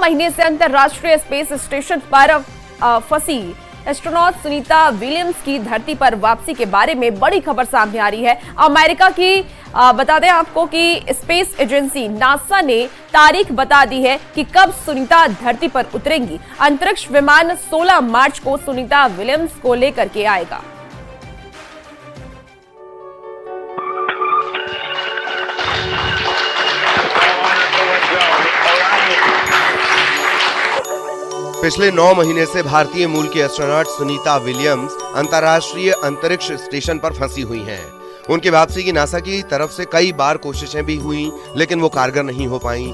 महीने से अंतरराष्ट्रीय स्पेस स्टेशन पर फंसी एस्ट्रोनॉट सुनीता विलियम्स की धरती पर वापसी के बारे में बड़ी खबर सामने आ रही है। अमेरिका की बता दें आपको कि स्पेस एजेंसी नासा ने तारीख बता दी है कि कब सुनीता धरती पर उतरेंगी। अंतरिक्ष विमान 16 मार्च को सुनीता विलियम्स को लेकर के आएगा। पिछले 9 महीने से भारतीय मूल की एस्ट्रोनॉट सुनीता विलियम्स अंतर्राष्ट्रीय अंतरिक्ष स्टेशन पर फंसी हुई हैं। उनकी वापसी की नासा की तरफ से कई बार कोशिशें भी हुई, लेकिन वो कारगर नहीं हो पाई।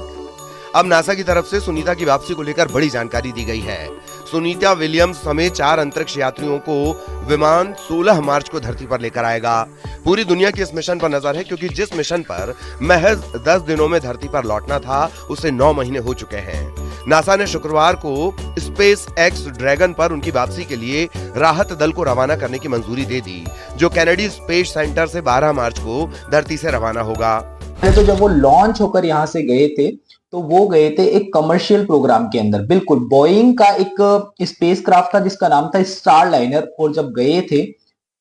अब नासा की तरफ से सुनीता की वापसी को लेकर बड़ी जानकारी दी गई है। सुनीता विलियम्स समेत 4 अंतरिक्ष यात्रियों को विमान 16 मार्च को धरती पर लेकर आएगा। पूरी दुनिया की इस मिशन पर नजर है, क्योंकि जिस मिशन पर महज 10 दिनों में धरती पर लौटना था, उसे 9 महीने हो चुके हैं। नासा ने शुक्रवार को स्पेस एक्स ड्रैगन पर उनकी वापसी के लिए राहत दल को रवाना करने की मंजूरी दे दी, जो कैनेडी स्पेस सेंटर से 12 मार्च को धरती से रवाना होगा। तो जब वो लॉन्च होकर यहाँ से गए थे, तो वो गए थे एक कमर्शियल प्रोग्राम के अंदर। बिल्कुल बोइंग का एक स्पेस क्राफ्ट था जिसका नाम था स्टार लाइनर, और जब गए थे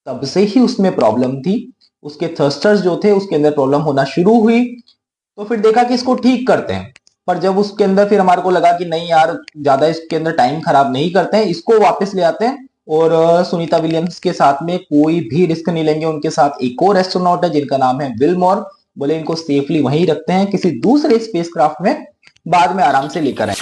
तब से ही उसमें प्रॉब्लम थी। उसके थ्रस्टर्स जो थे उसके अंदर प्रॉब्लम होना शुरू हुई, तो फिर देखा कि इसको ठीक करते हैं। पर जब उसके अंदर फिर हमारे को लगा कि नहीं यार, ज्यादा इसके अंदर टाइम खराब नहीं करते हैं, इसको वापस ले आते हैं और सुनीता विलियम्स के साथ में कोई भी रिस्क नहीं लेंगे। उनके साथ एक और एस्ट्रोनॉट है जिनका नाम है विलमोर। बोले इनको सेफली वहीं रखते हैं, किसी दूसरे स्पेसक्राफ्ट में बाद में आराम से लेकर आए।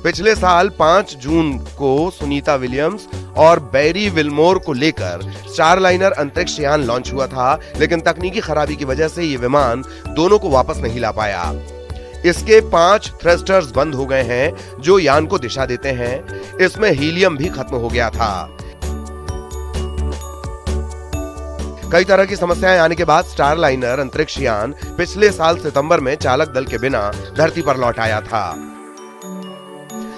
पिछले साल 5 जून को सुनीता विलियम्स और बैरी विलमोर को लेकर स्टारलाइनर अंतरिक्ष यान लॉन्च हुआ था, लेकिन तकनीकी खराबी की वजह से ये विमान दोनों को वापस नहीं ला पाया। इसके 5 थ्रस्टर्स बंद हो गए हैं, जो यान को दिशा देते हैं। इसमें हीलियम भी खत्म हो गया था। कई तरह की समस्याएं आने के बाद स्टारलाइनर अंतरिक्ष यान पिछले साल सितंबर में चालक दल के बिना धरती पर लौट आया था।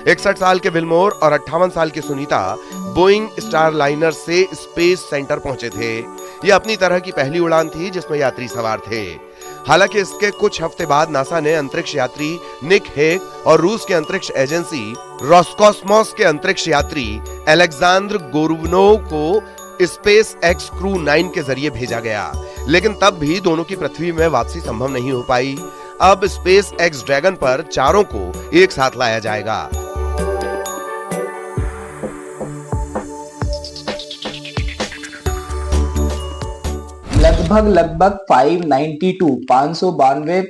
61 साल के विलमोर और 58 साल की सुनीता बोइंग स्टारलाइनर से स्पेस सेंटर पहुंचे थे। यह अपनी तरह की पहली उड़ान थी जिसमें यात्री सवार थे। हालांकि इसके कुछ हफ्ते बाद नासा ने अंतरिक्ष यात्री निक हेग और रूस के अंतरिक्ष एजेंसी रोसकॉस्मोस के अंतरिक्ष यात्री अलेक्जेंद्र गोरुनोव को स्पेस एक्स क्रू 9 के जरिए भेजा गया, लेकिन तब भी दोनों की पृथ्वी में वापसी संभव नहीं हो पाई। अब स्पेस एक्स ड्रैगन पर चारों को एक साथ लाया जाएगा। लगभग 592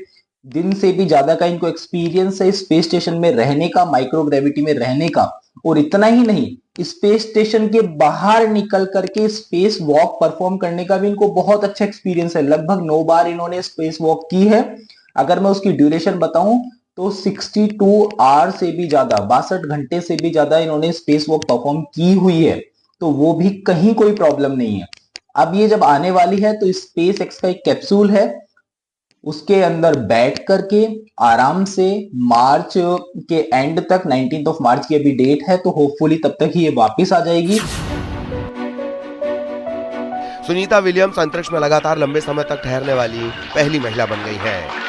दिन से भी ज्यादा का इनको एक्सपीरियंस है स्पेस स्टेशन में रहने का, माइक्रोग्रेविटी में रहने का। और इतना ही नहीं, स्पेस स्टेशन के बाहर निकल करके स्पेस वॉक परफॉर्म करने का भी इनको बहुत अच्छा एक्सपीरियंस है। लगभग 9 बार इन्होंने स्पेस वॉक की है। अगर मैं उसकी ड्यूरेशन बताऊं तो 62 आवर से भी ज्यादा, 62 घंटे से भी ज्यादा इन्होंने स्पेस वॉक परफॉर्म की हुई है, तो वो भी कहीं कोई प्रॉब्लम नहीं है। अब ये जब आने वाली है तो स्पेस एक्स का एक कैप्सूल है, उसके अंदर बैठ करके आराम से मार्च के एंड तक, 19 मार्च की अभी डेट है, तो होपफुली तब तक ही ये वापस आ जाएगी। सुनीता विलियम्स अंतरिक्ष में लगातार लंबे समय तक ठहरने वाली पहली महिला बन गई है।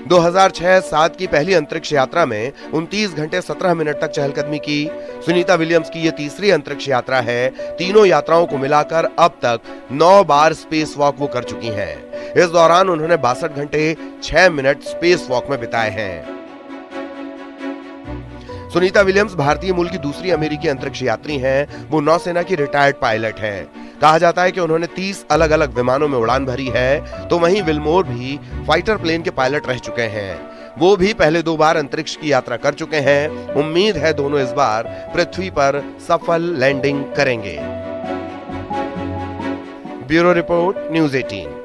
2006-07 की पहली अंतरिक्ष यात्रा में 29 घंटे 17 मिनट तक चहलकदमी की। सुनीता विलियम्स की यह तीसरी अंतरिक्ष यात्रा है। तीनों यात्राओं को मिलाकर अब तक 9 बार स्पेस वॉक वो कर चुकी हैं। इस दौरान उन्होंने 62 घंटे 6 मिनट स्पेस वॉक में बिताए हैं। सुनीता विलियम्स भारतीय मूल की दूसरी अमेरिकी अंतरिक्ष यात्री हैं। वो नौसेना की रिटायर्ड पायलट हैं। कहा जाता है कि उन्होंने 30 अलग अलग विमानों में उड़ान भरी है। तो वहीं विलमोर भी फाइटर प्लेन के पायलट रह चुके हैं। वो भी पहले 2 बार अंतरिक्ष की यात्रा कर चुके हैं। उम्मीद है दोनों इस बार पृथ्वी पर सफल लैंडिंग करेंगे। Bureau report, news 18।